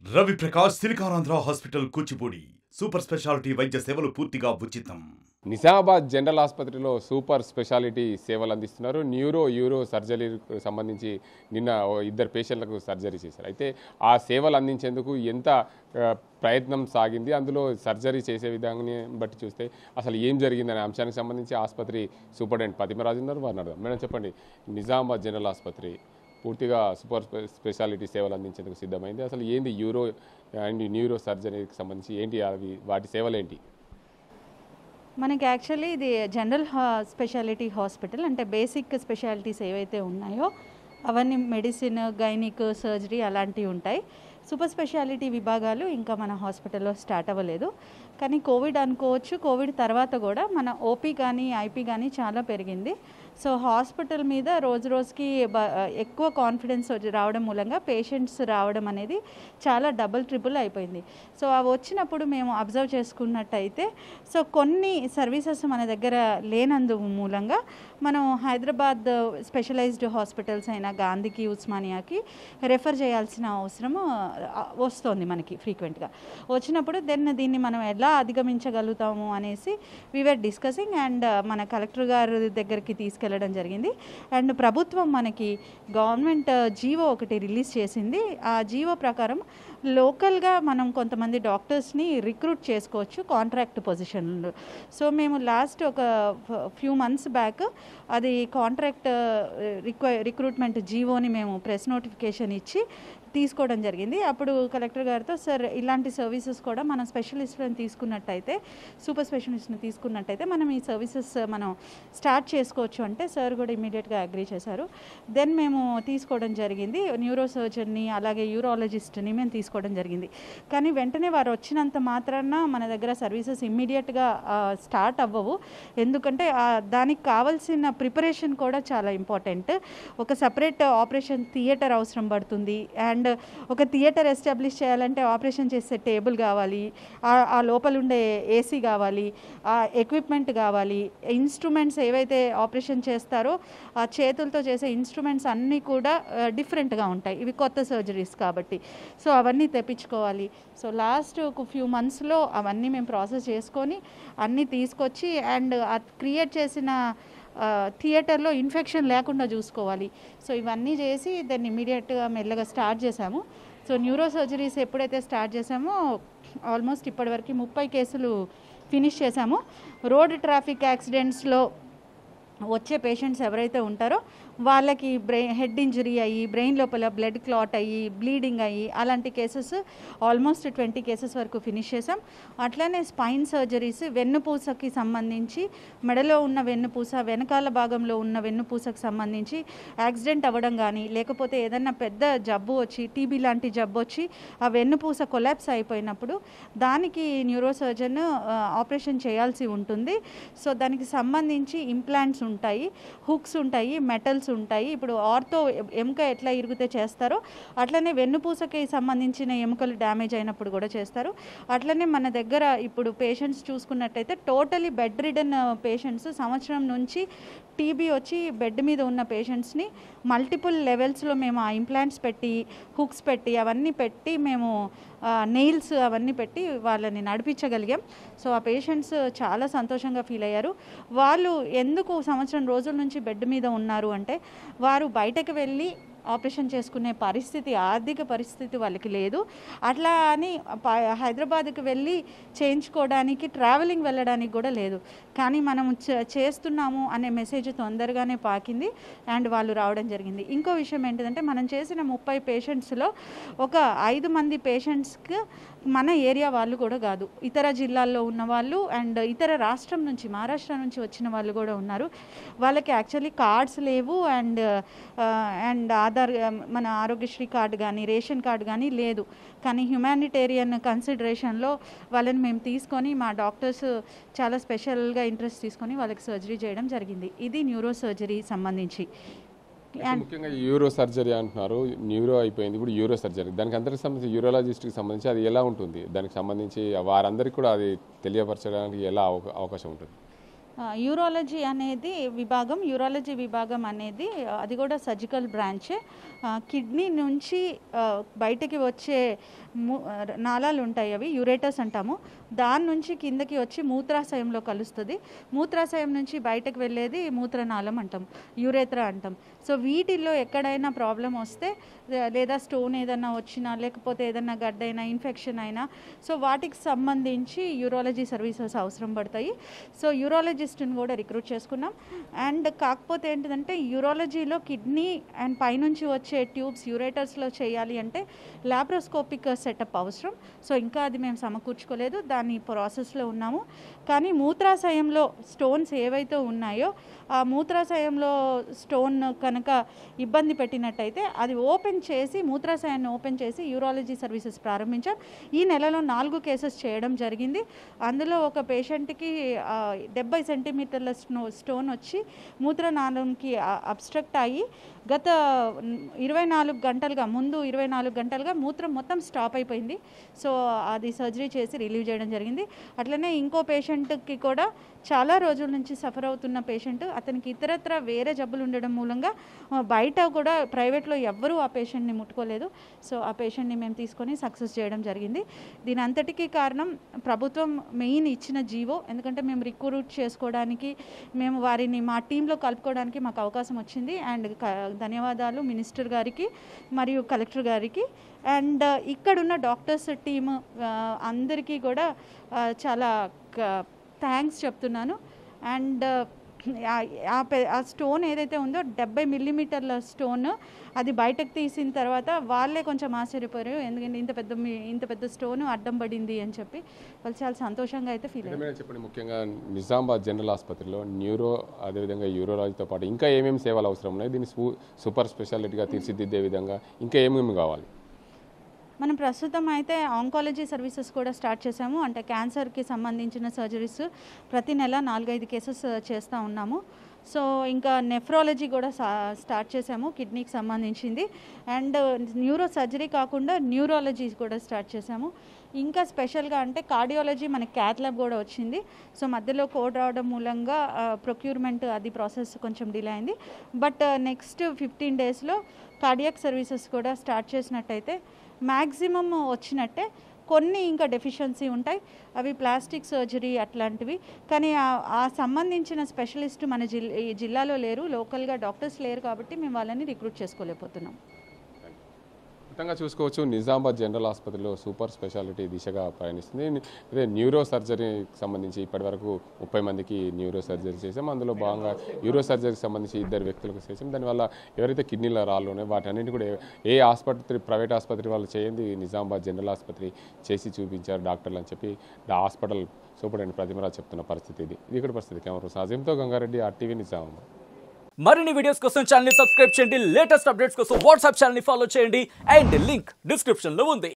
Ravi Prakash Siliconandhra hospital Kuchipudi super speciality వైద్య సేవలు పూర్తిగా ఉచితం. నిజామాబాద్ జనరల్ ఆసుపత్రిలో సూపర్ స్పెషాలిటీ సేవలు అందిస్తున్నారు. యూరో సర్జరీకి సంబంధించి నిన్న ఇద్దరు పేషెంట్లకు సర్జరీ చేశారు. అయితే ఆ సేవలు అందించేందుకు ఎంత ప్రయత్నం సాగింది, అందులో సర్జరీ చేసే విధానాన్ని బట్టి చూస్తే అసలు ఏం జరిగిందనే అంశానికి సంబంధించి ఆసుపత్రి సూపరింటెండెంట్ పతిమరాజు ఉన్నారు, వారిని అడదాం. మేడం చెప్పండి, నిజామాబాద్ జనరల్ ఆసుపత్రి పూర్తిగా సూపర్ స్పెషాలిటీ సేవలు అందించేందుకు సిద్ధమైంది. అసలు ఏంది యూరో అండ్ న్యూరో సర్జరీకి సంబంధించి ఏంటి అవి, వాటి సేవలు ఏంటి? మనకి యాక్చువల్లీ ఇది జనరల్ స్పెషాలిటీ హాస్పిటల్, అంటే బేసిక్ స్పెషాలిటీస్ ఏవైతే ఉన్నాయో అవన్నీ మెడిసిన్, గైనిక్, సర్జరీ అలాంటివి ఉంటాయి. సూపర్ స్పెషాలిటీ విభాగాలు ఇంకా మన హాస్పిటల్లో స్టార్ట్ అవ్వలేదు. కానీ కోవిడ్ అనుకోవచ్చు, కోవిడ్ తర్వాత కూడా మన ఓపీ కానీ ఐపీ కానీ చాలా పెరిగింది. సో హాస్పిటల్ మీద రోజు రోజుకి ఎక్కువ కాన్ఫిడెన్స్ రావడం మూలంగా పేషెంట్స్ రావడం అనేది చాలా డబుల్ ట్రిపుల్ అయిపోయింది. సో అవి వచ్చినప్పుడు మేము అబ్జర్వ్ చేసుకున్నట్టయితే కొన్ని సర్వీసెస్ మన దగ్గర లేనందు మూలంగా మనం హైదరాబాద్ స్పెషలైజ్డ్ హాస్పిటల్స్ అయిన గాంధీకి, ఉస్మానియాకి రెఫర్ చేయాల్సిన అవసరం వస్తుంది మనకి ఫ్రీక్వెంట్గా. వచ్చినప్పుడు దీన్ని మనం ఎలా అధిగమించగలుగుతాము అనేసి వీఆర్ డిస్కసింగ్ అండ్ మన కలెక్టర్ గారి దగ్గరికి తీసుకెళ్ళడం జరిగింది. అండ్ ప్రభుత్వం మనకి గవర్నమెంట్ జీవో ఒకటి రిలీజ్ చేసింది. ఆ జీవో ప్రకారం లోకల్గా మనం కొంతమంది డాక్టర్స్ని రిక్రూట్ చేసుకోవచ్చు కాంట్రాక్ట్ పొజిషన్లో. సో మేము లాస్ట్ ఒక ఫ్యూ మంత్స్ బ్యాక్ అది కాంట్రాక్ట్ రిక్రూట్మెంట్ జీవోని మేము ప్రెస్ నోటిఫికేషన్ ఇచ్చి తీసుకోవడం జరిగింది. అప్పుడు కలెక్టర్ గారితో, సార్ ఇలాంటి సర్వీసెస్ కూడా మనం స్పెషలిస్ట్లను తీసుకున్నట్టయితే, సూపర్ స్పెషలిస్ట్ని తీసుకున్నట్టయితే మనం ఈ సర్వీసెస్ మనం స్టార్ట్ చేసుకోవచ్చు అంటే సార్ కూడా ఇమీడియట్గా అగ్రీ చేశారు. దెన్ మేము తీసుకోవడం జరిగింది. న్యూరో సర్జన్ని అలాగే యూరాలజిస్ట్ని మేము తీసుకోవడం జరిగింది. కానీ వెంటనే వారు వచ్చినంత మాత్రాన మన దగ్గర సర్వీసెస్ ఇమ్మీడియట్గా స్టార్ట్ అవ్వవు. ఎందుకంటే దానికి కావాల్సిన ప్రిపరేషన్ కూడా చాలా ఇంపార్టెంట్. ఒక సపరేట్ ఆపరేషన్ థియేటర్ అవసరం పడుతుంది. అండ్ ఒక థియేటర్ ఎస్టాబ్లిష్ చేయాలంటే ఆపరేషన్ చేసే టేబుల్ కావాలి, ఆ లోపల ఉండే ఏసీ కావాలి, ఆ ఎక్విప్మెంట్ కావాలి, ఇన్స్ట్రుమెంట్స్ ఏవైతే ఆపరేషన్ చేస్తారో ఆ చేతులతో చేసే ఇన్స్ట్రుమెంట్స్ అన్నీ కూడా డిఫరెంట్గా ఉంటాయి. ఇవి కొత్త సర్జరీస్ కాబట్టి సో అవన్నీ తెప్పించుకోవాలి. సో లాస్ట్ ఒక ఫ్యూ మంత్స్లో అవన్నీ మేము ప్రాసెస్ చేసుకొని అన్నీ తీసుకొచ్చి అండ్ క్రియేట్ చేసిన థియేటర్లో ఇన్ఫెక్షన్ లేకుండా చూసుకోవాలి. సో ఇవన్నీ చేసి దాన్ని ఇమీడియట్గా మెల్లగా స్టార్ట్ చేశాము. సో న్యూరో సర్జరీస్ ఎప్పుడైతే స్టార్ట్ చేసామో ఆల్మోస్ట్ ఇప్పటివరకు 30 కేసులు ఫినిష్ చేశాము. రోడ్ ట్రాఫిక్ యాక్సిడెంట్స్లో వచ్చే పేషెంట్స్ ఎవరైతే ఉంటారో వాళ్ళకి హెడ్ ఇంజరీ అయ్యి, బ్రెయిన్ లోపల బ్లడ్ క్లాట్ అయ్యి, బ్లీడింగ్ అయ్యి అలాంటి కేసెస్ ఆల్మోస్ట్ 20 కేసెస్ వరకు ఫినిష్ చేసాం. అట్లానే స్పైన్ సర్జరీస్, వెన్నుపూసకి సంబంధించి మెడలో ఉన్న వెన్నుపూస, వెనకాల భాగంలో ఉన్న వెన్నుపూసకు సంబంధించి యాక్సిడెంట్ అవ్వడం కానీ, లేకపోతే ఏదన్నా పెద్ద జబ్బు వచ్చి, టీబీ లాంటి జబ్బు వచ్చి ఆ వెన్నుపూస కొలాప్స్ అయిపోయినప్పుడు దానికి న్యూరో సర్జన్ ఆపరేషన్ చేయాల్సి ఉంటుంది. సో దానికి సంబంధించి ఇంప్లాంట్స్ ఉంటాయి, హుక్స్ ఉంటాయి, మెటల్స్ ఉంటాయి. ఇప్పుడు ఆర్థో ఎముక ఎట్లా ఇరిగితే చేస్తారో అట్లనే వెన్నుపూసకి సంబంధించిన ఎముకలు డ్యామేజ్ అయినప్పుడు కూడా చేస్తారు. అట్లనే మన దగ్గర ఇప్పుడు పేషెంట్స్ చూసుకున్నట్టయితే టోటలీ బెడ్ రిడన్ పేషెంట్స్, సంవత్సరం నుంచి టీబీ వచ్చి బెడ్ మీద ఉన్న పేషెంట్స్ని మల్టిపుల్ లెవెల్స్లో మేము ఆ ఇంప్లాంట్స్ పెట్టి, హుక్స్ పెట్టి, అవన్నీ పెట్టి మేము నెయిల్స్ అవన్నీ పెట్టి వాళ్ళని నడిపించగలిగాం. సో ఆ పేషెంట్స్ చాలా సంతోషంగా ఫీల్ అయ్యారు. వాళ్ళు ఎందుకు సంవత్సరం రోజుల నుంచి బెడ్ మీద ఉన్నారు అంటే వారు బయటకు వెళ్ళి ఆపరేషన్ చేసుకునే పరిస్థితి, ఆర్థిక పరిస్థితి వాళ్ళకి లేదు. అట్లా అని హైదరాబాద్కి వెళ్ళి చేయించుకోవడానికి, ట్రావెలింగ్ వెళ్ళడానికి కూడా లేదు. కానీ మనం చేస్తున్నాము అనే మెసేజ్ తొందరగానే పాకింది అండ్ వాళ్ళు రావడం జరిగింది. ఇంకో విషయం ఏంటిదంటే మనం చేసిన 30 పేషెంట్స్లో ఒక 5 మంది పేషెంట్స్కి మన ఏరియా వాళ్ళు కూడా కాదు, ఇతర జిల్లాల్లో ఉన్న వాళ్ళు అండ్ ఇతర రాష్ట్రం నుంచి, మహారాష్ట్ర నుంచి వచ్చిన వాళ్ళు కూడా ఉన్నారు. వాళ్ళకి యాక్చువల్లీ కార్డ్స్ లేవు అండ్ ఆధార్, మన ఆరోగ్యశ్రీ కార్డు కానీ రేషన్ కార్డు కానీ లేదు. కానీ హ్యుమానిటేరియన్ కన్సిడరేషన్లో వాళ్ళని మేము తీసుకొని మా డాక్టర్స్ చాలా స్పెషల్గా ఇంట్రెస్ట్ తీసుకొని వాళ్ళకి సర్జరీ చేయడం జరిగింది. ఇది న్యూరో సర్జరీ సంబంధించి. ముఖ్యంగా యూరో సర్జరీ అంటున్నారు, న్యూరో అయిపోయింది, ఇప్పుడు యూరో సర్జరీ. దానికి అందరికి సంబంధించి యూరాలజిస్ట్కి సంబంధించి అది ఎలా ఉంటుంది, దానికి సంబంధించి వారందరికీ కూడా అది తెలియపరచడానికి ఎలా అవకాశం ఉంటుంది? యూరాలజీ అనేది యూరాలజీ విభాగం అనేది అది కూడా సర్జికల్ బ్రాంచ్. కిడ్నీ నుంచి బయటకి వచ్చే నాళాలు ఉంటాయి, అవి యూరేటస్ అంటాము. దాని నుంచి కిందకి వచ్చి మూత్రాశయంలో కలుస్తుంది. మూత్రాశయం నుంచి బయటకు వెళ్ళేది మూత్రనాళం అంటాం, యూరేత్రా అంటాం. సో వీటిల్లో ఎక్కడైనా ప్రాబ్లం వస్తే, లేదా స్టోన్ ఏదైనా వచ్చినా, లేకపోతే ఏదైనా గడ్డైనా, ఇన్ఫెక్షన్ అయినా, సో వాటికి సంబంధించి యూరాలజీ సర్వీసెస్ అవసరం పడతాయి. సో యూరాలజిస్ట్ని కూడా రిక్రూట్ చేసుకున్నాం. అండ్ కాకపోతే ఏంటిదంటే యూరాలజీలో కిడ్నీ అండ్ పైనుంచి వచ్చే ట్యూబ్స్ యూరేటర్స్లో చేయాలి అంటే లాప్రోస్కోపిక్ సెటప్ అవసరం. సో ఇంకా అది మేము సమకూర్చుకోలేదు, దాని ప్రాసెస్లో ఉన్నాము. కానీ మూత్రాశయంలో స్టోన్స్ ఏవైతే ఉన్నాయో ఆ మూత్రాశయంలో స్టోన్ కనుక ఇబ్బంది పెట్టినట్టయితే అది మూత్రాశయాన్ని ఓపెన్ చేసి యూరాలజీ సర్వీసెస్ ప్రారంభించాం. ఈ నెలలో 4 కేసెస్ చేయడం జరిగింది. అందులో ఒక పేషెంట్కి 70 సెంటీమీటర్ల స్టోన్ వచ్చి మూత్రనాళంకి అబ్స్ట్రక్ట్ అయ్యి గత 24 గంటలుగా మూత్రం మొత్తం స్టాప్ అయిపోయింది. సో అది సర్జరీ చేసి రిలీవ్ చేయడం జరిగింది. అట్లనే ఇంకో పేషెంట్కి కూడా చాలా రోజుల నుంచి సఫర్ అవుతున్న పేషెంట్, అతనికి ఇతరత్ర వేరే జబ్బులు ఉండడం మూలంగా బయట కూడా ప్రైవేట్లో ఎవ్వరూ ఆ పేషెంట్ని ముట్టుకోలేదు. సో ఆ పేషెంట్ని మేము తీసుకొని సక్సెస్ చేయడం జరిగింది. దీని అంతటికీ కారణం ప్రభుత్వం మెయిన్ ఇచ్చిన జీవో. ఎందుకంటే మేము రిక్రూట్ చేసుకోవడానికి, మేము వారిని మా టీంలో కలుపుకోవడానికి మాకు అవకాశం వచ్చింది. అండ్ ధన్యవాదాలు మినిస్టర్ గారికి మరియు కలెక్టర్ గారికి. అండ్ ఇక్కడున్న డాక్టర్స్ టీమ్ అందరికీ కూడా చాలా థ్యాంక్స్ చెప్తున్నాను. అండ్ ఆ స్టోన్ ఏదైతే ఉందో 70 మిల్లీమీటర్ల స్టోన్, అది బయటకు తీసిన తర్వాత వాళ్ళే కొంచెం ఆశ్చర్యపోయారు, ఎందుకంటే ఇంత పెద్ద స్టోన్ అడ్డం పడింది అని చెప్పి వాళ్ళు చాలా సంతోషంగా అయితే ఫీల్ అయ్యారు. చెప్పండి, ముఖ్యంగా నిజామాబాద్ జనరల్ ఆసుపత్రిలో న్యూరో, అదేవిధంగా యూరోలాజీతో పాటు ఇంకా ఏమేమి సేవలు అవసరం ఉన్నాయి? దీన్ని సూపర్ స్పెషాలిటీగా తీర్చిదిద్దే విధంగా ఇంకా ఏమేమి కావాలి? మనం ప్రస్తుతం అయితే ఆంకాలజీ సర్వీసెస్ కూడా స్టార్ట్ చేసాము. అంటే క్యాన్సర్కి సంబంధించిన సర్జరీస్ ప్రతి నెల 4-5 కేసెస్ చేస్తూ ఉన్నాము. సో ఇంకా నెఫ్రాలజీ కూడా స్టార్ట్ చేసాము, కిడ్నీకి సంబంధించింది. అండ్ న్యూరో సర్జరీ కాకుండా న్యూరాలజీ కూడా స్టార్ట్ చేసాము. ఇంకా స్పెషల్గా అంటే కార్డియాలజీ, మనకి క్యాత్ ల్యాబ్ కూడా వచ్చింది. సో మధ్యలో కోడ్ రావడం మూలంగా ప్రొక్యూర్మెంట్ అది ప్రాసెస్ కొంచెం డిలే అయింది. బట్ నెక్స్ట్ 15 డేస్లో కార్డియాక్ సర్వీసెస్ కూడా స్టార్ట్ చేసినట్టయితే మ్యాక్సిమం వచ్చినట్టే. కొన్ని ఇంకా డెఫిషియన్సీ ఉంటాయి, అవి ప్లాస్టిక్ సర్జరీ అట్లాంటివి. కానీ ఆ సంబంధించిన స్పెషలిస్ట్ మన జిల్లాలో లేరు, లోకల్గా డాక్టర్స్ లేరు, కాబట్టి మేము వాళ్ళని రిక్రూట్ చేసుకోలేకపోతున్నాం. మొత్తంగా చూసుకోవచ్చు, నిజామాబాద్ జనరల్ ఆసుపత్రిలో సూపర్ స్పెషాలిటీ దిశగా పయనిస్తుంది. అదే న్యూరో సర్జరీకి సంబంధించి ఇప్పటివరకు 30 మందికి న్యూరో సర్జరీ చేసాం. అందులో భాగంగా యూరో సర్జరీకి సంబంధించి 2 వ్యక్తులకు చేసాం. దానివల్ల ఎవరైతే కిడ్నీల రాళ్ళు ఉన్నాయో వాటన్నింటి కూడా ఏ ఆసుపత్రి, ప్రైవేట్ ఆసుపత్రి వాళ్ళు చేయండి, నిజామాబాద్ జనరల్ ఆసుపత్రి చేసి చూపించారు డాక్టర్లు అని చెప్పి హాస్పిటల్ సూపరింటెండెంట్ ప్రతిమరాజ్ చెప్తున్న పరిస్థితి ఇది. ఇక్కడ పరిస్థితి కెమెరా సాజింతో గంగారెడ్డి, RTV నిజామాబాద్. మరిన్ని వీడియోస్ కోసం ఛానల్ ని సబ్స్క్రైబ్ చేయండి, లేటెస్ట్ అప్డేట్స్ కోసం వాట్సాప్ ఛానల్ ని ఫాలో చేయండి, అండ్ లింక్ డిస్క్రిప్షన్ లో ఉంది.